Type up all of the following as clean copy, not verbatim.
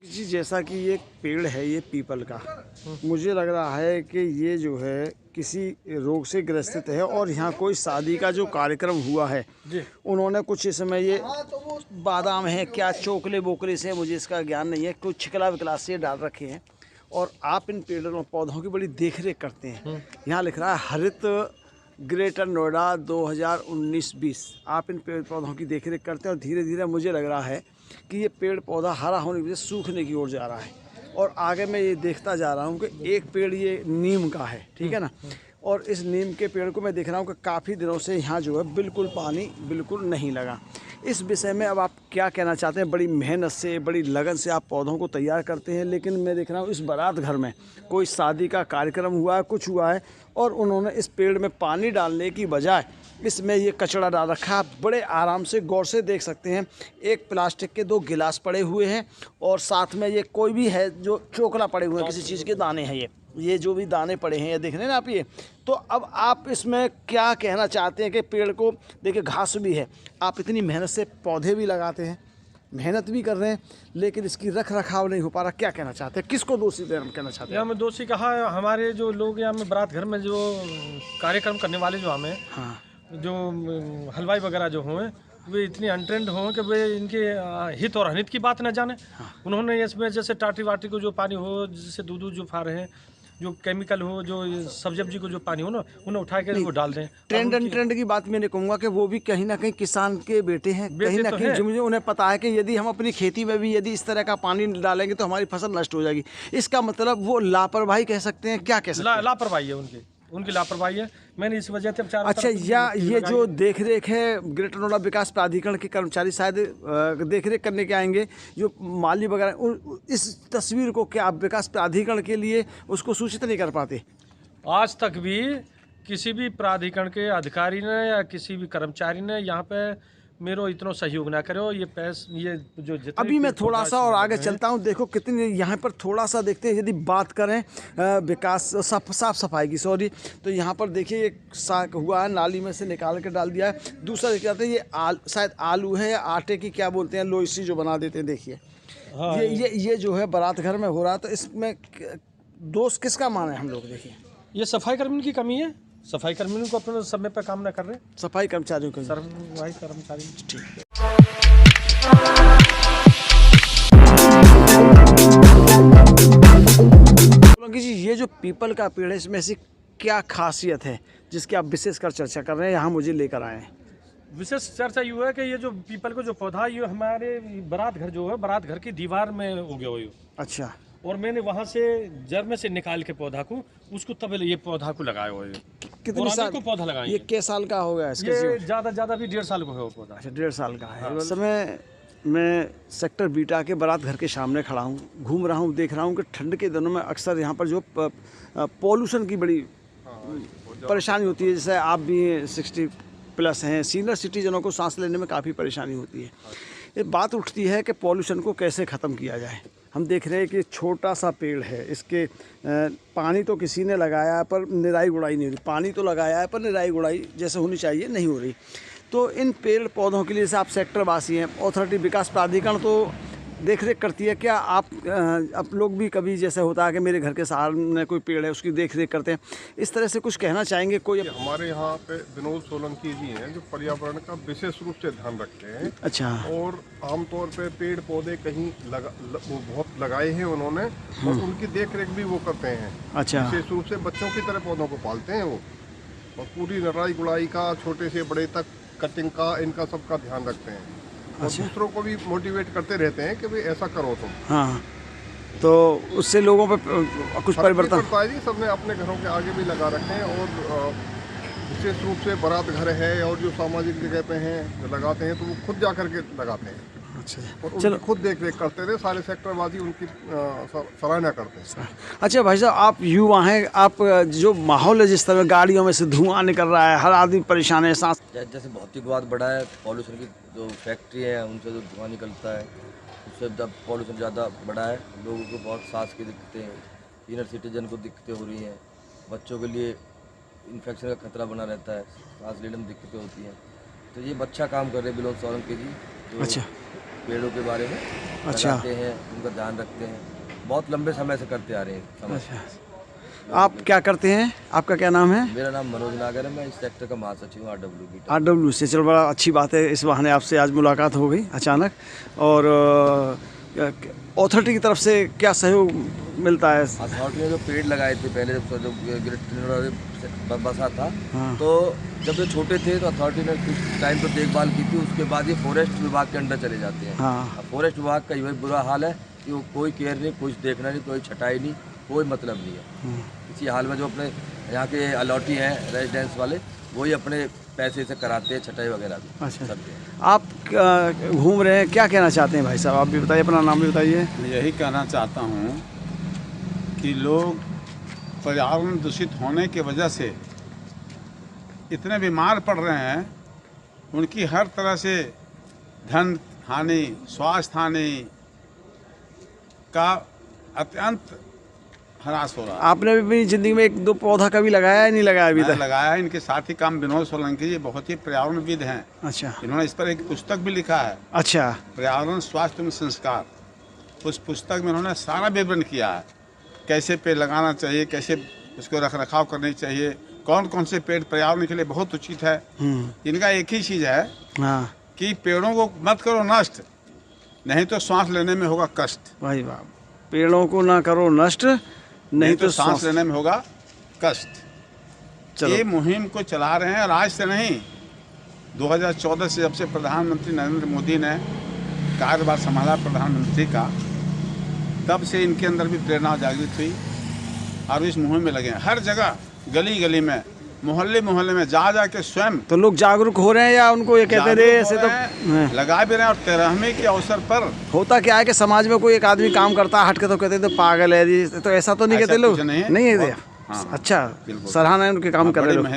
जी, जैसा कि ये पेड़ है ये पीपल का, मुझे लग रहा है कि ये जो है किसी रोग से ग्रसित है और यहाँ कोई शादी का जो कार्यक्रम हुआ है जी। उन्होंने कुछ इसमें ये बादाम है क्या चोकले बोकले से, मुझे इसका ज्ञान नहीं है, कुछ छिकला विकला से डाल रखे हैं और आप इन पेड़ों पौधों की बड़ी देख रेख करते हैं। यहाँ लिख रहा है हरित ग्रेटर नोएडा 2019-20। आप इन पेड़ पौधों की देख रेख करते हैं और धीरे धीरे मुझे लग रहा है कि ये पेड़ पौधा हरा होने की वजह से सूखने की ओर जा रहा है। और आगे मैं ये देखता जा रहा हूँ कि एक पेड़ ये नीम का है, ठीक है ना, और इस नीम के पेड़ को मैं देख रहा हूँ कि काफ़ी दिनों से यहाँ जो है बिल्कुल पानी बिल्कुल नहीं लगा। इस विषय में अब आप क्या कहना चाहते हैं? बड़ी मेहनत से बड़ी लगन से आप पौधों को तैयार करते हैं, लेकिन मैं देख रहा हूँ इस बारात घर में कोई शादी का कार्यक्रम हुआ है, कुछ हुआ है और उन्होंने इस पेड़ में पानी डालने की बजाय इसमें ये कचरा डाल रखा है। आप बड़े आराम से गौर से देख सकते हैं, एक प्लास्टिक के 2 गिलास पड़े हुए हैं और साथ में ये कोई भी है जो चोकला पड़े हुए हैं, किसी चीज़ के दाने हैं, ये जो भी दाने पड़े हैं ये देख रहे हैं ना आप ये। तो अब आप इसमें क्या कहना चाहते हैं कि पेड़ को देखिए घास भी है, आप इतनी मेहनत से पौधे भी लगाते हैं, मेहनत भी कर रहे हैं, लेकिन इसकी रख रखाव नहीं हो पा रहा, क्या कहना चाहते हैं? किसको दोषी कहना चाहते हैं? यहाँ में दोषी कहा हमारे जो लोग यहाँ में बारात घर में जो कार्यक्रम करने वाले जो हमें जो हलवाई वगैरह जो हुए वे इतनी अनट्रेंड हों कि वे इनके हित और अनित की बात न जाने। उन्होंने इसमें जैसे टाटी वाटी को जो पानी हो, जैसे दूध जो फा रहे हैं, जो केमिकल हो, जो सब्जी को जो पानी हो ना, उन्हें उठा के वो डाल दें। ट्रेंड की बात मैं नहीं कहूँगा कि वो भी कहीं ना कहीं किसान के बेटे हैं, कहीं ना कहीं मुझे उन्हें पता है कि यदि हम अपनी खेती में भी यदि इस तरह का पानी डालेंगे तो हमारी फसल नष्ट हो जाएगी। इसका मतलब वो लापरवाही कह सकते हैं, क्या कह सकते हैं? लापरवाही है उनकी लापरवाही है। मैंने इस वजह से अच्छा, या ये जो देख रेख है ग्रेटर नोएडा विकास प्राधिकरण के कर्मचारी शायद देख रेख करने के आएंगे, जो माली वगैरह, इस तस्वीर को क्या आप विकास प्राधिकरण के लिए उसको सूचित नहीं कर पाते? आज तक भी किसी भी प्राधिकरण के अधिकारी ने या किसी भी कर्मचारी ने यहाँ पे मेरा इतना सहयोग ना करो। ये जो अभी मैं थोड़ा सा और आगे चलता हूँ, देखो कितनी यहाँ पर थोड़ा सा देखते हैं। यदि बात करें विकास साफ सफाई की, सॉरी, तो यहाँ पर देखिए एक साग हुआ है, नाली में से निकाल के डाल दिया है। दूसरा देखते हैं ये शायद आलू है या आटे की क्या बोलते हैं, लोई सी जो बना देते हैं, देखिए। हाँ, ये जो है बारात घर में हो रहा है, तो इसमें दोष किसका माने हम लोग? देखिए ये सफाई कर्मियों की कमी है, सफाई कर्मियों को अपने समय पर काम न कर रहे, सफाई कर्मचारियों को, सफाई कर्मचारी। ठीक है। जी, ये जो पीपल का पेड़ है इसमें ऐसी क्या खासियत है जिसकी आप विशेषकर चर्चा कर रहे हैं, यहाँ मुझे लेकर आए हैं? विशेष चर्चा ये है कि ये जो पीपल को जो पौधा ये हमारे बारात घर जो है, बारात घर की दीवार में उगे हुए। अच्छा। और मैंने वहाँ से जड़ में से निकाल के पौधा को उसको तब ये पौधा को लगाया हुआ है। कितने साल को पौधा लगाया? ये किस साल का हो गया? ये ज़्यादा भी 1.5 साल का है वो पौधा। अच्छा, 1.5 साल का है। इस समय मैं सेक्टर बीटा के बारात घर के सामने खड़ा हूँ, घूम रहा हूँ, देख रहा हूँ कि ठंड के दिनों में अक्सर यहाँ पर जो पॉल्यूशन की बड़ी परेशानी होती है। जैसे आप भी 60+ हैं, सीनियर सिटीजनों को सांस लेने में काफ़ी परेशानी होती है। ये बात उठती है कि पॉल्यूशन को कैसे ख़त्म किया जाए। हम देख रहे हैं कि छोटा सा पेड़ है, इसके पानी तो किसी ने लगाया है पर निराई गुड़ाई नहीं हो रही, पानी तो लगाया है पर निराई गुड़ाई जैसे होनी चाहिए नहीं हो रही। तो इन पेड़ पौधों के लिए जैसे आप सेक्टर वासी हैं, अथॉरिटी विकास प्राधिकरण तो देख रेख करती है, क्या आप लोग भी कभी जैसे होता है कि मेरे घर के सामने कोई पेड़ है उसकी देख रेख करते हैं, इस तरह से कुछ कहना चाहेंगे? कोई हमारे यहाँ पे विनोद सोलंकी जी हैं जो पर्यावरण का विशेष रूप से ध्यान रखते हैं। अच्छा। और आमतौर पे पेड़ पौधे कहीं वो बहुत लगाए हैं उन्होंने, और उनकी देख रेख भी वो करते हैं। अच्छा। विशेष रूप से बच्चों की तरह पौधों को पालते हैं वो, और पूरी नराई गुड़ाई का, छोटे से बड़े तक कटिंग का, इनका सबका ध्यान रखते हैं। और दूसरों को भी मोटिवेट करते रहते हैं कि भाई ऐसा करो तुम। हाँ, तो उससे लोगों पे कुछ परिवर्तन पड़ता है जी। सबने अपने घरों के आगे भी लगा रखे हैं, और विशेष रूप से बारात घर है और जो सामाजिक जगह पे हैं जो लगाते हैं, तो वो खुद जा करके लगाते हैं। अच्छा, और चलो खुद देख रेख करते थे, सारे सेक्टरवासी उनकी सराहना करते हैं। अच्छा भाई साहब, आप युवा हैं, आप जो माहौल है जिस तरह गाड़ियों में से धुआं निकल रहा है, हर आदमी परेशान है, सांस जैसे भौतिकवाद बढ़ा है, पॉल्यूशन की जो फैक्ट्री है उनसे जो धुआं निकलता है उससे जब पॉल्यूशन ज़्यादा बढ़ा है, लोगों को बहुत सांस की दिक्कतें, सीनियर सिटीजन को दिक्कतें हो रही हैं, बच्चों के लिए इन्फेक्शन का खतरा बना रहता है, सांस लेने में दिक्कतें होती हैं। तो ये अच्छा काम कर रहे हैं विनोद सोलंकी जी, जो पेड़ों के बारे में अच्छा। लगाते हैं, उनका ध्यान रखते हैं, बहुत लंबे समय से करते आ रहे हैं समझ। अच्छा, आप क्या करते हैं? आपका क्या नाम है? मेरा नाम मनोज नागर है, मैं इस सेक्टर का महासचिव हूँ RWB। RW से। चलो, बड़ा अच्छी बात है, इस बहाने आपसे आज मुलाकात हो गई अचानक। और अथॉरिटी की तरफ से क्या सहयोग मिलता है? अथॉरिटी ने जो पेड़ लगाए थे पहले, जब ग्रेट बसा था, हाँ। तो जब ये छोटे थे तो अथॉरिटी ने कुछ टाइम पर देखभाल की थी। उसके बाद ये फॉरेस्ट विभाग के अंडर चले जाते हैं। हाँ। फॉरेस्ट विभाग का यही बुरा हाल है कि वो कोई केयर नहीं, कुछ देखना नहीं, कोई छटाई नहीं, कोई मतलब नहीं है। इसी हाल में जो अपने यहाँ के अलॉटी हैं रेजिडेंस वाले, वही अपने पैसे से कराते हैं छटाई वगैरह भी। अच्छा, सब आप घूम रहे हैं, क्या कहना चाहते हैं भाई साहब? आप भी बताइए, अपना नाम भी बताइए। मैं यही कहना चाहता हूँ कि लोग पर्यावरण दूषित होने की वजह से इतने बीमार पड़ रहे हैं, उनकी हर तरह से धन हानि, स्वास्थ्य हानि का अत्यंत हरास हो रहा है। आपने भी अपनी ज़िंदगी में 1-2 पौधा कभी लगाया है, नहीं लगाया अभी मैंने तक? लगाया है। इनके साथी काम विनोद सोलंकी जी बहुत ही पर्यावरणविद हैं। अच्छा। इन्होंने इस पर एक पुस्तक भी लिखा है, अच्छा। पर्यावरण स्वास्थ्य में संस्कार। उस पुस्तक में उन्होंने सारा विवरण किया है, कैसे पेड़ लगाना चाहिए, कैसे उसको रख रखाव करनी चाहिए, कौन कौन से पेड़ पर्यावरण के लिए बहुत उचित है। इनका एक ही चीज़ है हाँ। कि पेड़ों को मत करो नष्ट, नहीं तो सांस लेने में होगा कष्ट। भाई वाह, पेड़ों को ना करो नष्ट, नहीं तो सांस लेने में होगा कष्ट। चलो। ये मुहिम को चला रहे हैं, और आज से नहीं, 2014 से जब से प्रधानमंत्री नरेंद्र मोदी ने कार्यभार संभाला प्रधानमंत्री का, तब से इनके अंदर भी प्रेरणा जागृत हुई और इस मुहिम में लगे हैं। हर जगह, गली गली में, मोहल्ले मोहल्ले में जा के स्वयं तो लोग जागरूक हो रहे हैं, या उनको ये कहते रहे ऐसे तो लगा भी रहे हैं। और 13वें के अवसर पर होता क्या है कि समाज में कोई एक आदमी काम करता है हट के तो कहते तो पागल है जी, तो ऐसा तो नहीं ऐसा कहते लोग? कुछ नहीं है। नहीं है बहुत- ये? हाँ, अच्छा, बिल्कुल। सराहना है उनके काम कर रहे लोग।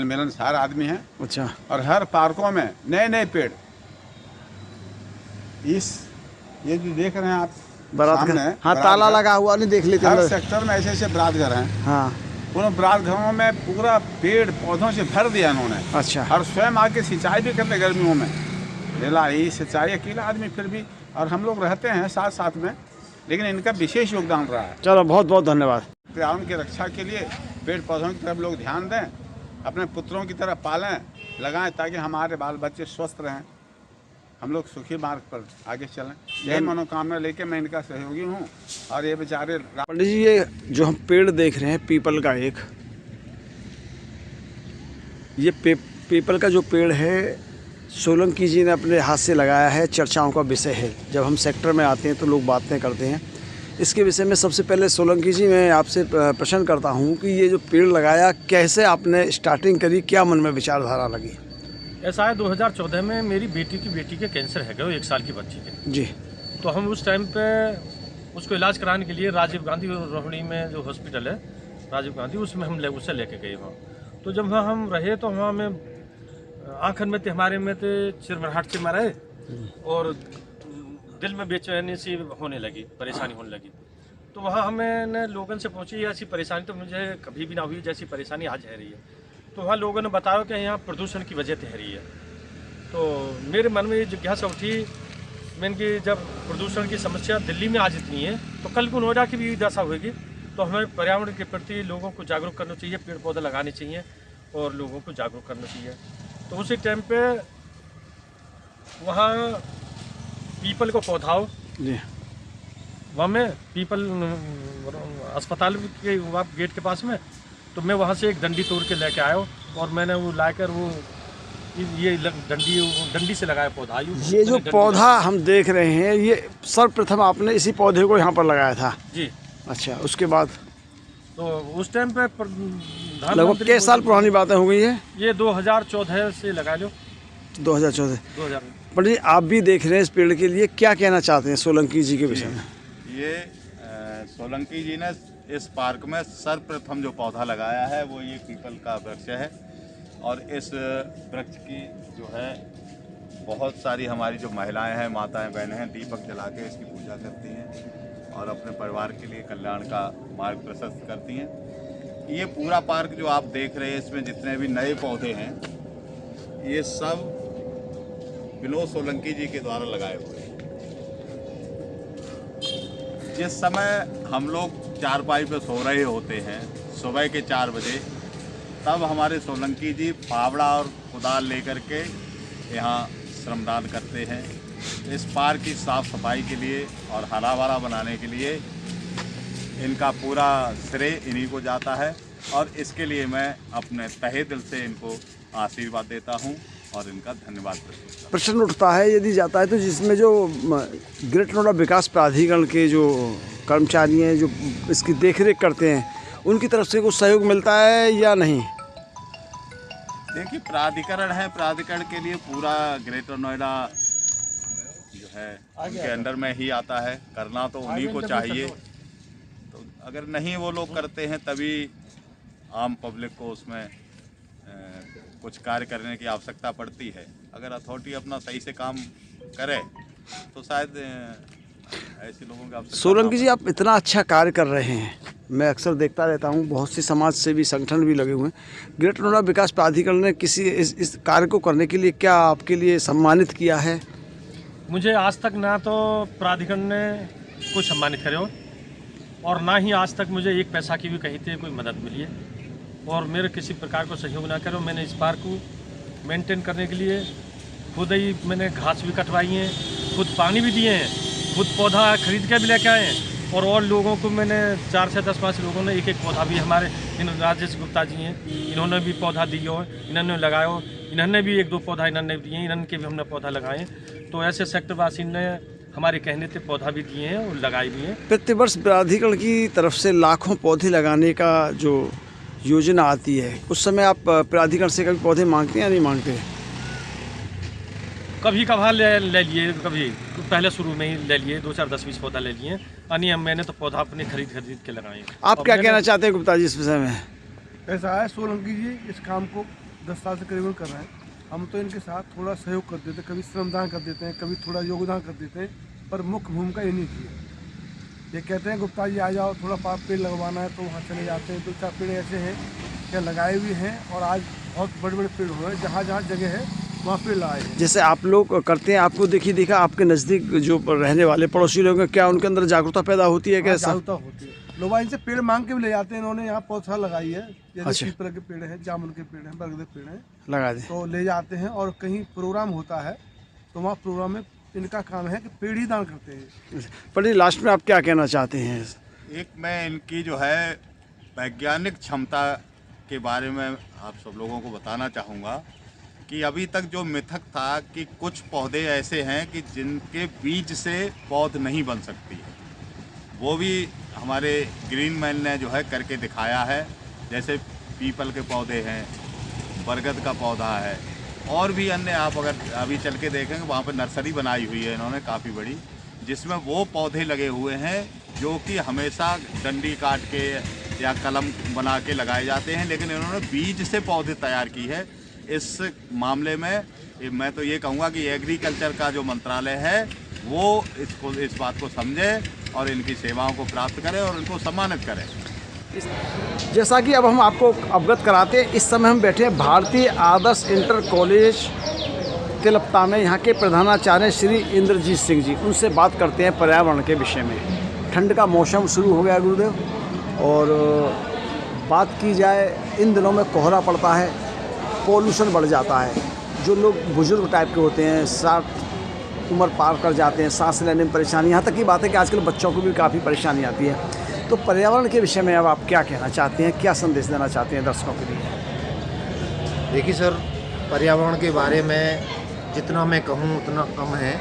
मिलनसार आदमी हैं। अच्छा। और हर पार्कों में नए नए पेड़, ये जो देख रहे हैं आप बारात घर, सामने, हाँ, बारात ताला घर, लगा हुआ, नहीं देख लेते हर अंदर। सेक्टर में ऐसे ऐसे बारात घर हैं। हाँ। उन बारात घरों में पूरा पेड़ पौधों से भर दिया इन्होंने। अच्छा। और स्वयं आके सिंचाई भी करते गर्मियों में, ढिलाई सिंचाई, अकेला आदमी फिर भी, और हम लोग रहते हैं साथ साथ में, लेकिन इनका विशेष योगदान रहा है। चलो, बहुत बहुत धन्यवाद। पर्यावरण की रक्षा के लिए पेड़ पौधों की तरफ लोग ध्यान दें, अपने पुत्रों की तरह पालें, लगाएं, ताकि हमारे बाल बच्चे स्वस्थ रहें, हम लोग सुखी मार्ग पर आगे चलें। यही मनोकामना लेके मैं इनका सहयोगी हूँ। और ये बेचारे पंडित जी, ये जो हम पेड़ देख रहे हैं पीपल का, एक ये पीपल का जो पेड़ है, सोलंकी जी ने अपने हाथ से लगाया है, चर्चाओं का विषय है। जब हम सेक्टर में आते हैं तो लोग बातें करते हैं इसके विषय में। सबसे पहले सोलंकी जी, मैं आपसे प्रश्न करता हूँ कि ये जो पेड़ लगाया, कैसे आपने स्टार्टिंग करी, क्या मन में विचारधारा लगी? ऐसा है, 2014 में मेरी बेटी के कैंसर है, 1 साल की बच्ची के। जी। तो हम उस टाइम पे उसको इलाज कराने के लिए राजीव गांधी रोहिणी में जो हॉस्पिटल है राजीव गांधी, उसमें हम उससे लेके गए वहाँ। तो जब वहाँ हम रहे तो वहाँ में आँखन में थे, हमारे में थे, चिरमराहट से मरे, और दिल में बेचैनी सी होने लगी, परेशानी होने लगी। तो वहाँ हमें लोगों से पूछी, ऐसी परेशानी तो मुझे कभी भी ना हुई जैसी परेशानी आज है रही है। तो वहाँ लोगों ने बताया कि यहाँ प्रदूषण की वजह से रही है। तो मेरे मन में ये जिज्ञासा उठी, मैंने कि जब प्रदूषण की समस्या दिल्ली में आज इतनी है, तो कल को नोएडा की भी दशा होगी। तो हमें पर्यावरण के प्रति लोगों को जागरूक करना चाहिए, पेड़ पौधे लगाने चाहिए और लोगों को जागरूक करना चाहिए। तो उसी टाइम पे वहाँ पीपल को पौधाओ जी। वहाँ में पीपल अस्पताल के गेट के पास में, तो मैं वहाँ से एक डंडी तोड़ के लेके आया और मैंने वो लाकर वो ये डंडी से लगाया पौधा। ये जो पौधा हम देख रहे हैं, ये सर्वप्रथम आपने इसी पौधे को यहाँ पर लगाया था? जी। अच्छा, उसके बाद तो उस टाइम पे लगभग कितने साल पुरानी बातें हो गई है? ये 2014 से लगा लो। 2014। पंडित जी, आप भी देख रहे हैं इस पेड़ के लिए, क्या कहना चाहते हैं सोलंकी जी के विषय में? ये सोलंकी जी ने इस पार्क में सर्वप्रथम जो पौधा लगाया है वो ये पीपल का वृक्ष है। और इस वृक्ष की जो है बहुत सारी हमारी जो महिलाएं हैं, माताएं, बहनें हैं, दीपक जला के इसकी पूजा करती हैं और अपने परिवार के लिए कल्याण का मार्ग प्रशस्त करती हैं। ये पूरा पार्क जो आप देख रहे हैं, इसमें जितने भी नए पौधे हैं, ये सब विनोद सोलंकी जी के द्वारा लगाए हुए हैं। जिस समय हम लोग चारपाई पे सो रहे होते हैं सुबह के 4 बजे, तब हमारे सोलंकी जी फावड़ा और कुदाल लेकर के यहाँ श्रमदान करते हैं। इस पार्क की साफ़ सफाई के लिए और हरा भरा बनाने के लिए इनका पूरा श्रेय इन्हीं को जाता है और इसके लिए मैं अपने तहे दिल से इनको आशीर्वाद देता हूँ और इनका धन्यवाद करता हूँ। प्रश्न उठता है यदि जाता है तो जिसमें जो ग्रेटर नोएडा विकास प्राधिकरण के जो कर्मचारी हैं जो इसकी देखरेख करते हैं उनकी तरफ से कुछ सहयोग मिलता है या नहीं? देखिए, प्राधिकरण है, प्राधिकरण के लिए पूरा ग्रेटर नोएडा जो है उनके अंडर में ही आता है, करना तो उन्हीं को चाहिए। तो अगर नहीं वो लोग करते हैं तभी आम पब्लिक को उसमें कुछ कार्य करने की आवश्यकता पड़ती है। अगर अथॉरिटी अपना सही से काम करे तो शायद ऐसे लोगों की आवश्यकता। सोलंकी जी, आप इतना अच्छा कार्य कर रहे हैं, मैं अक्सर देखता रहता हूँ, बहुत सी समाज सेवी संगठन भी लगे हुए हैं। ग्रेटर नोएडा विकास प्राधिकरण ने किसी इस कार्य को करने के लिए क्या आपके लिए सम्मानित किया है? मुझे आज तक ना तो प्राधिकरण ने कुछ सम्मानित करे हो और ना ही आज तक मुझे एक पैसा की भी कहीं से कोई मदद मिली है और मेरे किसी प्रकार को सहयोग ना करो। मैंने इस पार्क को मेंटेन करने के लिए खुद ही मैंने घास भी कटवाई है, खुद पानी भी दिए हैं, खुद पौधा खरीद के भी लेके आए हैं और लोगों को मैंने 4 से 10 5 लोगों ने एक पौधा भी, हमारे इन राजेश गुप्ता जी हैं, इन्होंने भी पौधा दिए हो, इन्होंने लगाए हो, इन्होंने भी 1-2 पौधा इन्होंने दिए हैं, इन्होंने के भी हमने पौधा लगाए। तो ऐसे सेक्टरवासी ने हमारे कहने से पौधा भी दिए हैं और लगाए भी हैं। प्रतिवर्ष प्राधिकरण की तरफ से लाखों पौधे लगाने का जो योजना आती है, उस समय आप प्राधिकरण से कभी पौधे मांगते हैं या नहीं मांगते? कभी कभार ले लिए, कभी पहले शुरू में ही ले लिए, 2, 4, 10, 20 पौधा ले लिए। यानी मैंने तो पौधा अपने खरीद के लगाए। आप क्या कहना चाहते हैं गुप्ता जी इस विषय में? ऐसा है, सोलंकी जी इस काम को 10 साल से करीबन कर रहे हैं। हम तो इनके साथ थोड़ा सहयोग कर देते हैं, कभी श्रमदान कर देते हैं, कभी थोड़ा योगदान कर देते हैं, पर मुख्य भूमिका इन्हीं की है। ये कहते हैं गुप्ता जी आ जाओ, थोड़ा पेड़ लगवाना है, तो वहाँ चले जाते हैं। 2-4 पेड़ ऐसे हैं क्या लगाए हुए हैं और आज बहुत बड़े बड़े पेड़ हुए हैं, जहाँ जहाँ जगह है वहाँ पेड़ लगाए हैं। जैसे आप लोग करते हैं, आपको देखा आपके नज़दीक जो रहने वाले पड़ोसी लोग हैं, क्या उनके अंदर जागरूकता पैदा होती है? कैसा जागरूकता होती है? लोग इनसे पेड़ मांग के भी ले जाते हैं। इन्होंने यहाँ पौधा लगाई है, जैसे पीपल के पेड़ हैं, जामुन के पेड़ हैं, बरगद के पेड़ हैं, लगा दे तो ले जाते हैं। और कहीं प्रोग्राम होता है तो वहाँ प्रोग्राम में इनका काम है कि पेड़ ही दान करते हैं। पर लास्ट में आप क्या कहना चाहते हैं? एक मैं इनकी जो है वैज्ञानिक क्षमता के बारे में आप सब लोगों को बताना चाहूँगा कि अभी तक जो मिथक था कि कुछ पौधे ऐसे हैं कि जिनके बीज से पौध नहीं बन सकती है, वो भी हमारे ग्रीन मैन ने जो है करके दिखाया है। जैसे पीपल के पौधे हैं, बरगद का पौधा है और भी अन्य, आप अगर अभी चल के देखेंगे वहाँ पर नर्सरी बनाई हुई है इन्होंने काफ़ी बड़ी, जिसमें वो पौधे लगे हुए हैं जो कि हमेशा डंडी काट के या कलम बना के लगाए जाते हैं, लेकिन इन्होंने बीज से पौधे तैयार की है। इस मामले में मैं तो ये कहूँगा कि एग्रीकल्चर का जो मंत्रालय है वो इस बात को समझे और इनकी सेवाओं को प्राप्त करे और इनको सम्मानित करे। जैसा कि अब हम आपको अवगत कराते हैं, इस समय हम बैठे हैं भारतीय आदर्श इंटर कॉलेज तिलपता में। यहाँ के प्रधानाचार्य श्री इंद्रजीत सिंह जी, उनसे बात करते हैं पर्यावरण के विषय में। ठंड का मौसम शुरू हो गया गुरुदेव, और बात की जाए इन दिनों में कोहरा पड़ता है, पॉल्यूशन बढ़ जाता है। जो लोग बुजुर्ग टाइप के होते हैं, 60 उम्र पार कर जाते हैं, सांस लेने में परेशानी, यहाँ तक की बात है कि आजकल बच्चों को भी काफ़ी परेशानी आती है। तो पर्यावरण के विषय में अब आप क्या कहना चाहते हैं, क्या संदेश देना चाहते हैं दर्शकों के लिए? देखिए सर, पर्यावरण के बारे में जितना मैं कहूँ उतना कम है,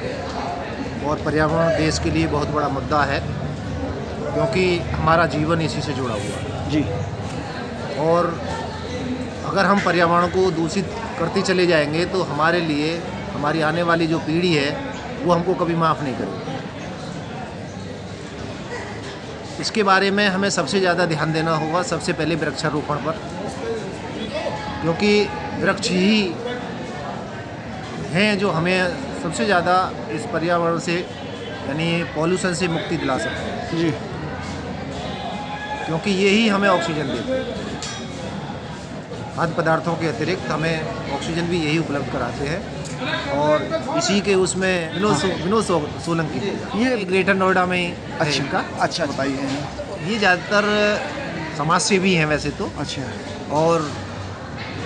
और पर्यावरण देश के लिए बहुत बड़ा मुद्दा है क्योंकि हमारा जीवन इसी से जुड़ा हुआ है जी। और अगर हम पर्यावरण को दूषित करते चले जाएंगे तो हमारे लिए, हमारी आने वाली जो पीढ़ी है वो हमको कभी माफ़ नहीं करेगी। इसके बारे में हमें सबसे ज़्यादा ध्यान देना होगा, सबसे पहले वृक्षारोपण पर, क्योंकि वृक्ष ही हैं जो हमें सबसे ज़्यादा इस पर्यावरण से यानी पॉल्यूशन से मुक्ति दिला सकते हैं जी, क्योंकि ये ही हमें ऑक्सीजन देते हैं। खाद्य पदार्थों के अतिरिक्त हमें ऑक्सीजन भी यही उपलब्ध कराते हैं। और इसी के उसमें विनोद सोलंकी ये ग्रेटर नोएडा में है इनका। अच्छा बताइए। ये ज़्यादातर समाज सेवी हैं वैसे तो, अच्छा। और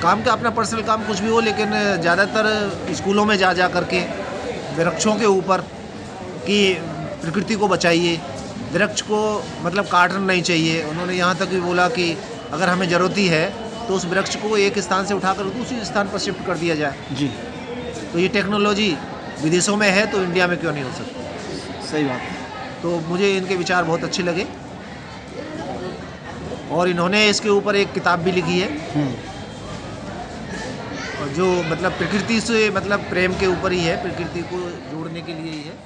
काम का अपना पर्सनल काम कुछ भी हो, लेकिन ज़्यादातर स्कूलों में जा करके वृक्षों के ऊपर कि प्रकृति को बचाइए, वृक्ष को मतलब काटना नहीं चाहिए। उन्होंने यहाँ तक भी बोला कि अगर हमें ज़रूरत ही है तो उस वृक्ष को एक स्थान से उठाकर दूसरे स्थान पर शिफ्ट कर दिया जाए। जी। तो ये टेक्नोलॉजी विदेशों में है तो इंडिया में क्यों नहीं हो सकती। सही बात है। तो मुझे इनके विचार बहुत अच्छे लगे और इन्होंने इसके ऊपर एक किताब भी लिखी है और जो मतलब प्रकृति से मतलब प्रेम के ऊपर ही है, प्रकृति को जोड़ने के लिए ही है।